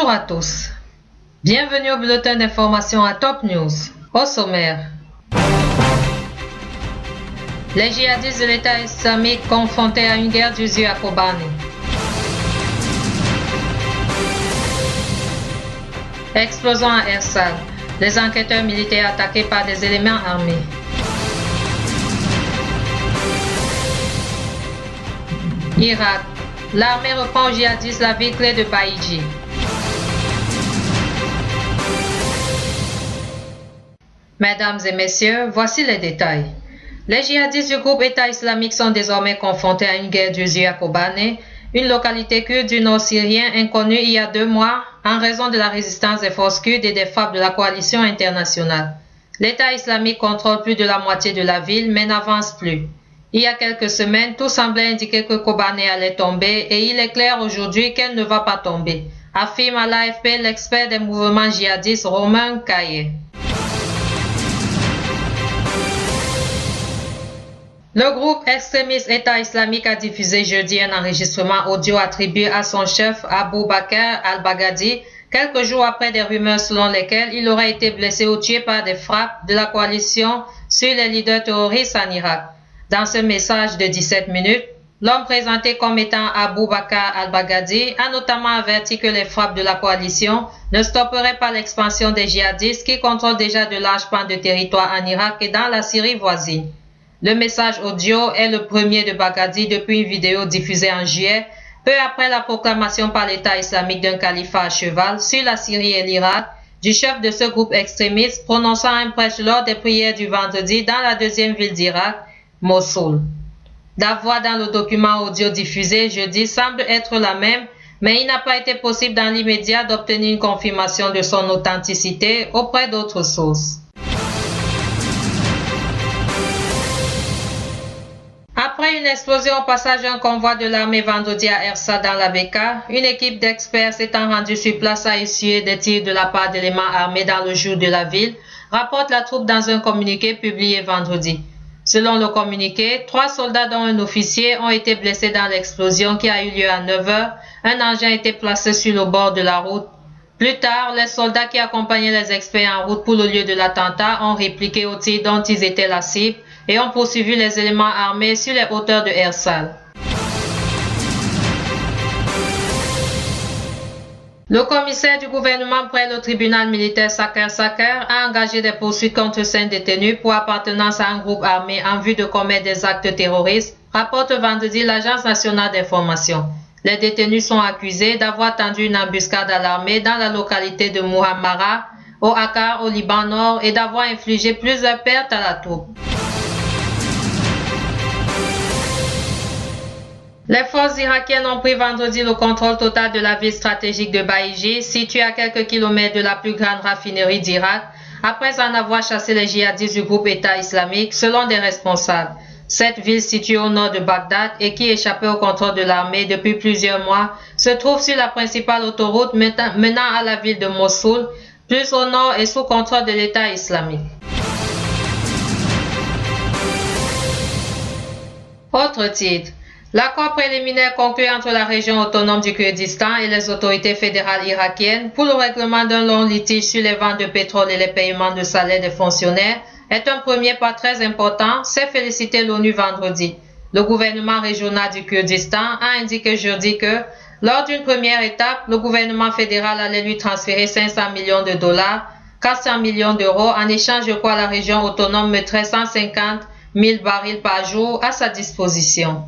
Bonjour à tous. Bienvenue au bulletin d'information à Top News. Au sommaire. Les djihadistes de l'État islamique confrontés à une guerre d'usure à Kobane. Explosion à Ersal. Les enquêteurs militaires attaqués par des éléments armés. Irak. L'armée reprend aux djihadistes la ville clé de Baïdji. Mesdames et messieurs, voici les détails. Les djihadistes du groupe État islamique sont désormais confrontés à une guerre d'usure à Kobane, une localité kurde du nord syrien inconnue il y a 2 mois en raison de la résistance des forces kurdes et des frappes de la coalition internationale. L'État islamique contrôle plus de la moitié de la ville mais n'avance plus. Il y a quelques semaines, tout semblait indiquer que Kobane allait tomber et il est clair aujourd'hui qu'elle ne va pas tomber, affirme à l'AFP l'expert des mouvements djihadistes Romain Kaye. Le groupe extrémiste État islamique a diffusé jeudi un enregistrement audio attribué à son chef Abou Bakr al-Baghdadi, quelques jours après des rumeurs selon lesquelles il aurait été blessé ou tué par des frappes de la coalition sur les leaders terroristes en Irak. Dans ce message de 17 minutes, l'homme présenté comme étant Abou Bakr al-Baghdadi a notamment averti que les frappes de la coalition ne stopperaient pas l'expansion des djihadistes qui contrôlent déjà de larges pans de territoire en Irak et dans la Syrie voisine. Le message audio est le premier de Baghdadi depuis une vidéo diffusée en juillet, peu après la proclamation par l'État islamique d'un califat à cheval sur la Syrie et l'Irak, du chef de ce groupe extrémiste prononçant un prêche lors des prières du vendredi dans la deuxième ville d'Irak, Mossoul. La voix dans le document audio diffusé jeudi semble être la même, mais il n'a pas été possible dans l'immédiat d'obtenir une confirmation de son authenticité auprès d'autres sources. Après une explosion au passage d'un convoi de l'armée vendredi à Ersa dans la Beka, une équipe d'experts s'étant rendue sur place a essuyé des tirs de la part d'éléments armés dans le jour de la ville, rapporte la troupe dans un communiqué publié vendredi. Selon le communiqué, 3 soldats dont un officier ont été blessés dans l'explosion qui a eu lieu à 9 h. Un engin a été placé sur le bord de la route. Plus tard, les soldats qui accompagnaient les experts en route pour le lieu de l'attentat ont répliqué aux tirs dont ils étaient la cible et ont poursuivi les éléments armés sur les hauteurs de Ersal. Le commissaire du gouvernement près le tribunal militaire Saker Saker a engagé des poursuites contre 5 détenus pour appartenance à un groupe armé en vue de commettre des actes terroristes, rapporte vendredi l'Agence nationale d'information. Les détenus sont accusés d'avoir tendu une embuscade à l'armée dans la localité de Muhammara, au Akkar, au Liban Nord, et d'avoir infligé plusieurs pertes à la troupe. Les forces irakiennes ont pris vendredi le contrôle total de la ville stratégique de Baïdji, située à quelques kilomètres de la plus grande raffinerie d'Irak, après en avoir chassé les djihadistes du groupe État islamique, selon des responsables. Cette ville située au nord de Bagdad et qui échappait au contrôle de l'armée depuis plusieurs mois, se trouve sur la principale autoroute menant à la ville de Mossoul, plus au nord et sous contrôle de l'État islamique. Autre titre. L'accord préliminaire conclu entre la région autonome du Kurdistan et les autorités fédérales irakiennes pour le règlement d'un long litige sur les ventes de pétrole et les paiements de salaire des fonctionnaires est un premier pas très important, s'est félicité l'ONU vendredi. Le gouvernement régional du Kurdistan a indiqué jeudi que, lors d'une première étape, le gouvernement fédéral allait lui transférer 500 millions de dollars, 400 millions d'euros, en échange de quoi la région autonome mettrait 150 000 barils par jour à sa disposition.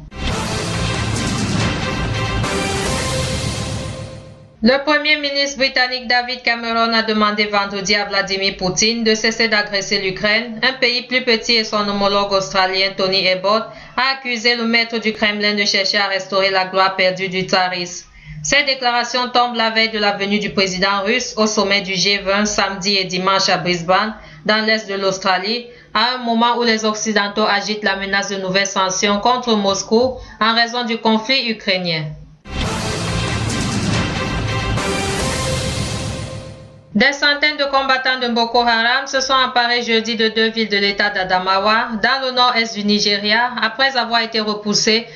Le Premier ministre britannique David Cameron a demandé vendredi à Vladimir Poutine de cesser d'agresser l'Ukraine. Un pays plus petit et son homologue australien Tony Abbott a accusé le maître du Kremlin de chercher à restaurer la gloire perdue du tsarisme. Ces déclarations tombent la veille de la venue du président russe au sommet du G20 samedi et dimanche à Brisbane, dans l'est de l'Australie, à un moment où les Occidentaux agitent la menace de nouvelles sanctions contre Moscou en raison du conflit ukrainien. Des centaines de combattants de Boko Haram se sont emparés jeudi de 2 villes de l'état d'Adamawa, dans le nord-est du Nigeria, après avoir été repoussés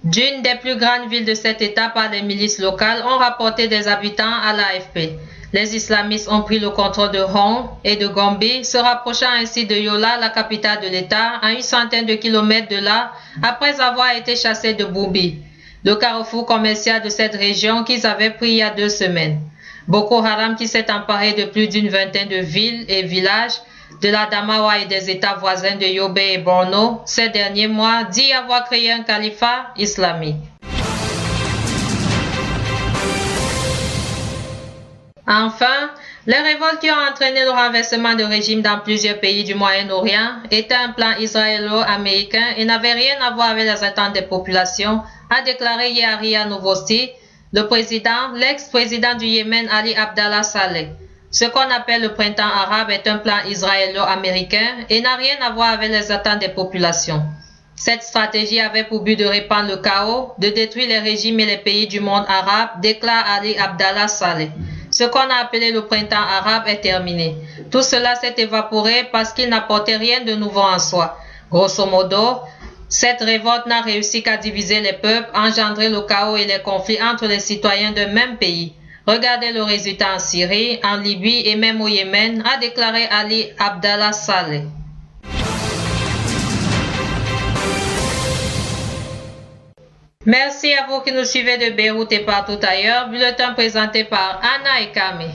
d'une des plus grandes villes de cet État par les milices locales, ont rapporté des habitants à l'AFP. Les islamistes ont pris le contrôle de Hong et de Gombe, se rapprochant ainsi de Yola, la capitale de l'État, à une centaine de kilomètres de là, après avoir été chassés de Boubi, le carrefour commercial de cette région qu'ils avaient pris il y a 2 semaines. Boko Haram, qui s'est emparé de plus d'une vingtaine de villes et villages de l'Adamawa et des États voisins de Yobe et Borno, ces derniers mois, dit avoir créé un califat islamique. Enfin, les révoltes qui ont entraîné le renversement de régime dans plusieurs pays du Moyen-Orient étaient un plan israélo-américain et n'avaient rien à voir avec les attentes des populations, a déclaré hier RIA Novosti, l'ex-président du Yémen Ali Abdallah Saleh. Ce qu'on appelle le printemps arabe est un plan israélo-américain et n'a rien à voir avec les attentes des populations. Cette stratégie avait pour but de répandre le chaos, de détruire les régimes et les pays du monde arabe, déclare Ali Abdallah Saleh. Ce qu'on a appelé le printemps arabe est terminé. Tout cela s'est évaporé parce qu'il n'apportait rien de nouveau en soi. Grosso modo, cette révolte n'a réussi qu'à diviser les peuples, engendrer le chaos et les conflits entre les citoyens d'un même pays. Regardez le résultat en Syrie, en Libye et même au Yémen, a déclaré Ali Abdallah Saleh. Merci à vous qui nous suivez de Beyrouth et partout ailleurs. Bulletin présenté par Anna et Kame.